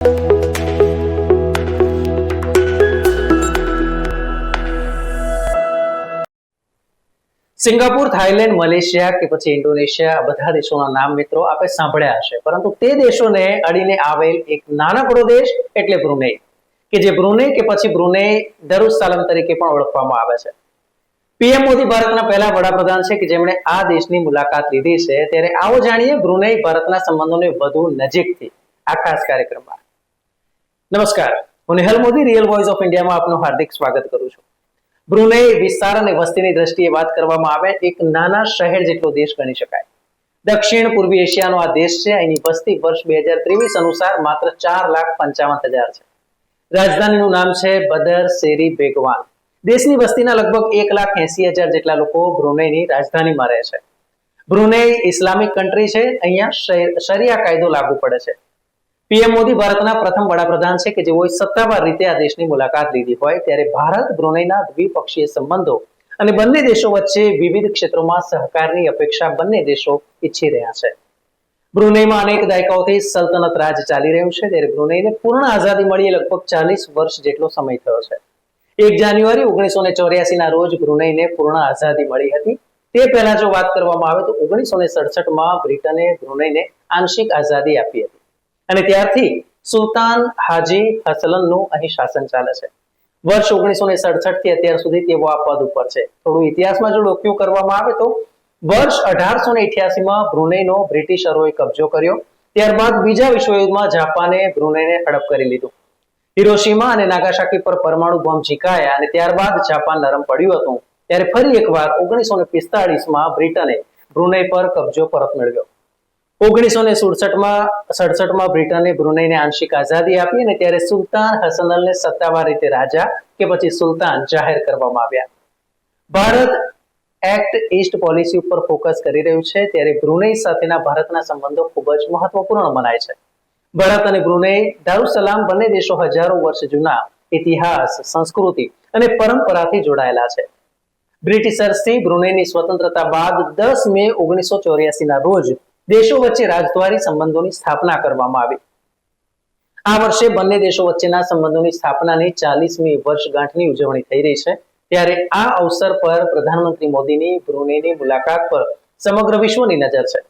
Singapore, Thailand, Malaysia કે પછી Indonesia આ બધા દેશોના નામ મિત્રો આપણે સાંભળ્યા હશે, પરંતુ તે દેશોને અડીને આવેલ એક નાનકડો દેશ એટલે બ્રુનેઈ, કે જે બ્રુનેઈ કે પછી બ્રુનેઈ દરુસ્સાલમ તરીકે પણ ઓળખવામાં આવે છે. પીએમ મોદી ભારતના પહેલા વડાપ્રધાન છે કે જેમણે આ દેશની મુલાકાત લીધી છે. ત્યારે આવો જાણીએ બ્રુનેઈ ભારતના સંબંધોને વધુ નજીકથી આ ખાસ કાર્યક્રમમાં. નમસ્કાર, હું નિહલ મોદી રિયલ વોઇસ ઓફ ઇન્ડિયામાં આપનું હાર્દિક સ્વાગત કરું છું. બ્રુનેઈ વિસ્તાર અને વસ્તીની દ્રષ્ટિએ વાત કરવામાં આવે એક નાના શહેર જેટલો દેશ ગણી શકાય. દક્ષિણ પૂર્વી એશિયાનો આ દેશ છે. અહીંની વસ્તી વર્ષ 2023 અનુસાર માત્ર 4,55,000 છે. રાજધાનીનું નામ છે બદર શેરી બેગવાન. દેશની વસ્તીના લગભગ 1,80,000 જેટલા લોકો બ્રુનેઈની રાજધાનીમાં રહે છે. બ્રુનેઈ ઇસ્લામિક કન્ટ્રી છે. અહીંયા શરિયા કાયદો લાગુ પડે છે. પીએમ મોદી ભારતના પ્રથમ વડાપ્રધાન છે કે જેઓએ સત્તાવાર રીતે આ દેશની મુલાકાત લીધી હોય. ત્યારે ભારત બ્રુનેઈના દ્વિપક્ષીય સંબંધો અને બંને દેશો વચ્ચે વિવિધ ક્ષેત્રોમાં સહકારની અપેક્ષા બંને દેશો ઈચ્છી રહ્યા છે. બ્રુનેઈમાં અનેક દાયકાઓથી સલ્તનત રાજ ચાલી રહ્યું છે. ત્યારે બ્રુનેઈને પૂર્ણ આઝાદી મળી લગભગ 40 વર્ષ જેટલો સમય થયો છે. 1 જાન્યુઆરી 1984 ના રોજ બ્રુનેઈને પૂર્ણ આઝાદી મળી હતી. તે પહેલા જો વાત કરવામાં આવે તો 1967માં બ્રિટને બ્રુનેઈને આંશિક આઝાદી આપી હતી અને ત્યારથી સુલતાન હાજી હસલનનું અહીં શાસન ચાલે છે. વર્ષ 1967 થી અત્યાર સુધી તેઓ આ પદ ઉપર છે. થોડું ઇતિહાસમાં જો ડોક્યુ કરવામાં આવે તો વર્ષ 1888માં બ્રુનેઈનો બ્રિટિશરોએ કબજો કર્યો. ત્યારબાદ બીજા વિશ્વયુદ્ધમાં જાપાને બ્રુનેઈને હડપ કરી લીધું. હિરોશીમા અને નાગાસાકી પર પરમાણુ બોમ્બ ઝીકાયા અને ત્યારબાદ જાપાન નરમ પડ્યું હતું. ત્યારે ફરી એકવાર 1945માં બ્રિટને બ્રુનેઈ પર કબજો પરત મેળવ્યો. 1967માં બ્રિટને બ્રુનેઈને આંશિક આઝાદી આપી અને ત્યારે સુલતાન હસનલને સત્તાવાર રીતે રાજા કે પછી સુલતાન જાહેર કરવામાં આવ્યા. ભારત એક્ટ ઈસ્ટ પોલિસી ઉપર ફોકસ કરી રહ્યું છે. ત્યારે બ્રુનેઈ સાથેના ભારતના સંબંધો ખૂબ જ મહત્વપૂર્ણ મનાય છે. ભારત અને બ્રુનેઈ દારુસલામ બંને દેશો હજારો વર્ષ જૂના ઇતિહાસ, સંસ્કૃતિ અને પરંપરાથી જોડાયેલા છે. બ્રિટિશર્સથી બ્રુનેઈની સ્વતંત્રતા બાદ 10 મે 1984 ના રોજ દેશો વચ્ચે રાજદ્વારી સંબંધોની સ્થાપના કરવામાં આવી. આ વર્ષે બંને દેશો વચ્ચેના સંબંધોની સ્થાપનાની 40મી વર્ષગાંઠની ઉજવણી થઈ રહી છે. ત્યારે આ અવસર પર પ્રધાનમંત્રી મોદીની બ્રુનેઈની મુલાકાત પર સમગ્ર વિશ્વની નજર છે.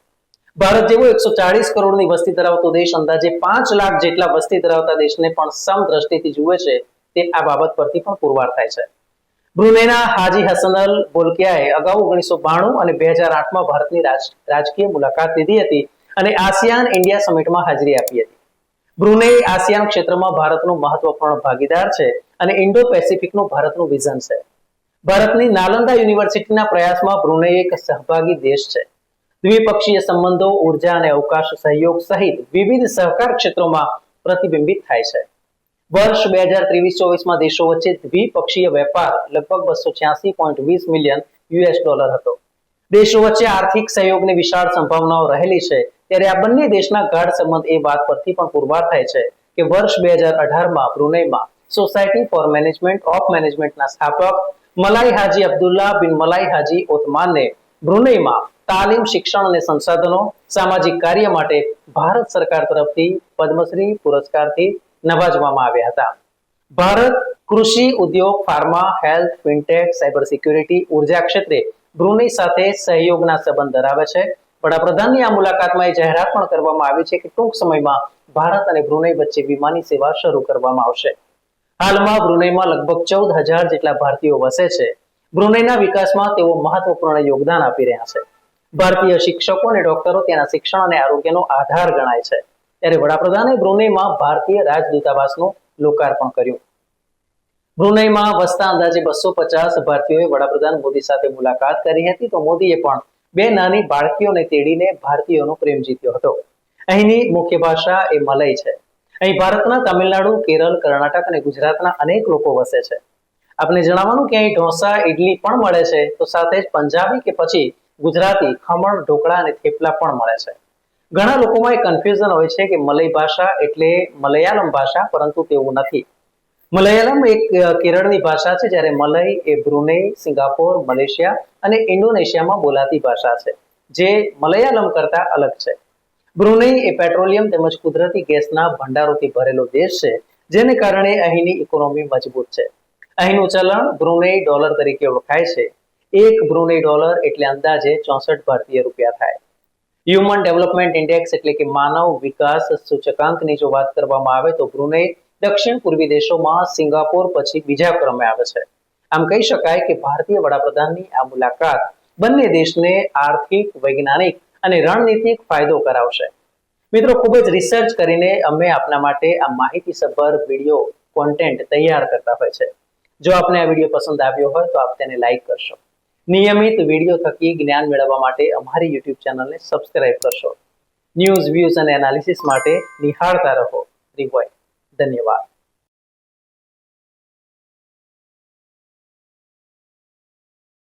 ભારત જેવો 140 કરોડની વસ્તી ધરાવતો દેશ અંદાજે 5 લાખ જેટલા વસ્તી ધરાવતા દેશને પણ સમદ્રષ્ટિથી જુએ છે. તે આ બાબત પરથી પણ પુરવાર થાય છે. બ્રુનેઈના હાજી હસનલ બોલકિયાએ અગાઉ 1992 અને 2008માં ભારતની રાજકીય મુલાકાત લીધી હતી અને આસિયાન ઇન્ડિયા સમિટમાં હાજરી આપી હતી. બ્રુનેઈ આસિયાન ક્ષેત્રમાં ભારતનો મહત્વપૂર્ણ ભાગીદાર છે અને ઇન્ડો પેસિફિકનું ભારતનું વિઝન છે. ભારતની નાલંદા યુનિવર્સિટીના પ્રયાસમાં બ્રુનેઈ એક સહભાગી દેશ છે. દ્વિપક્ષીય સંબંધો ઉર્જા અને અવકાશ સહયોગ સહિત વિવિધ સહકાર ક્ષેત્રોમાં પ્રતિબિંબિત થાય છે. વર્ષ 2023-24માં દેશો વચ્ચે દ્વિપક્ષીય વેપાર લગભગ $286.20 મિલિયન હતો. દેશો વચ્ચે આર્થિક સહયોગની વિશાળ સંભાવનાઓ રહેલી છે. ત્યારે આ બંને દેશના ગાઢ સંબંધ એ વાત પરથી પણ પુરવાર થાય છે કે વર્ષ 2018માં બ્રુનેઈમાં સોસાયટી ફોર મેનેજમેન્ટ ઓફ મેનેજમેન્ટના સ્થાપક મલાઈ હાજી અબ્દુલ્લા બિન મલાઈ હાજી ઓથમાનને બ્રુનેઈમાં તાલીમ, શિક્ષણ અને સંસાધનો, સામાજિક કાર્ય માટે ભારત સરકાર તરફથી પદ્મશ્રી પુરસ્કારથી નવાજવામાં આવ્યા હતા. ભારત કૃષિ, ઉદ્યોગ, pharma, health, fintech, cyber security, ઉર્જા ક્ષેત્રે બ્રુનેઈ સાથે સહયોગના સંબંધ ધરાવે છે. વડાપ્રધાનની આ મુલાકાતમાં એ જાહેરાત પણ કરવામાં આવી છે કે ટૂંક સમયમાં ભારત અને બ્રુનેઈ વચ્ચે વિમાની સેવા શરૂ કરવામાં આવશે. હાલમાં બ્રુનેઈમાં લગભગ 14,000 જેટલા ભારતીયો વસે છે. બ્રુનેઈના વિકાસમાં તેઓ મહત્વપૂર્ણ યોગદાન આપી રહ્યા છે. ભારતીય શિક્ષકો અને ડોક્ટરો ત્યાંના શિક્ષણ અને આરોગ્યનો આધાર ગણાય છે. ત્યારે વડાપ્રધાને બ્રુનેઈમાં ભારતીય રાજદૂતાવાસનું લોકાર્પણ કર્યું. બ્રુનેઈમાં વસતા અંદાજે 250 ભારતીયોએ વડાપ્રધાન મોદી સાથે મુલાકાત કરી હતી. તો મોદીએ પણ 2 નાની બાળકીઓને તેડીને ભારતીયોનો પ્રેમ જીત્યો હતો. અહીંની મુખ્ય ભાષા એ મલય છે. અહીં ભારતના તમિલનાડુ, કેરળ, કર્ણાટક અને ગુજરાતના અનેક લોકો વસે છે. આપણે જણાવવાનું કે અહીં ઢોસા, ઇડલી પણ મળે છે. તો સાથે જ પંજાબી કે પછી ગુજરાતી ખમણ, ઢોકળા અને થેપલા પણ મળે છે. ઘણા લોકોમાં એક કન્ફ્યુઝન હોય છે કે મલય ભાષા એટલે મલયાલમ ભાષા, પરંતુ તેવું નથી. મલયાલમ એક કેરળની ભાષા છે, જ્યારે મલય એ બ્રુનેઈ, સિંગાપોર, મલેશિયા અને ઇન્ડોનેશિયામાં બોલાતી ભાષા છે, જે મલયાલમ કરતા અલગ છે. બ્રુનેઈ એ પેટ્રોલિયમ તેમજ કુદરતી ગેસના ભંડારોથી ભરેલો દેશ છે, જેને કારણે અહીંની ઇકોનોમી મજબૂત છે. અહીંનું ચલણ બ્રુનેઈ ડોલર તરીકે ઓળખાય છે. એક બ્રુનેઈ ડોલર એટલે અંદાજે 64 ભારતીય રૂપિયા થાય. હ્યુમન ડેવલપમેન્ટ ઇન્ડેક્સ એટલે કે માનવ વિકાસ સૂચકાંકની જો વાત કરવામાં આવે તો બ્રુનેઈ દક્ષિણ પૂર્વી દેશોમાં સિંગાપોર પછી બીજા ક્રમે આવે છે. આમ કહી શકાય કે ભારતીય વડાપ્રધાનની આ મુલાકાત બંને દેશને આર્થિક, વૈજ્ઞાનિક અને રણનીતિક ફાયદો કરાવશે. મિત્રો, ખૂબ જ રિસર્ચ કરીને અમે આપના માટે આ માહિતીસભર વિડીયો કોન્ટેન્ટ તૈયાર કરતા હોય છે. જો આપને આ વિડીયો પસંદ આવ્યો હોય તો આપ તેને લાઈક કરશો. નિયમિત વિડીયો થકી જ્ઞાન મેળવવા માટે અમારી યુટ્યુબ ચેનલને સબસ્ક્રાઇબ કરશો. ન્યૂઝ, વ્યૂઝ અને એનાલિસિસ માટે નિહાળતા રહો રિવોઇસ. ધન્યવાદ.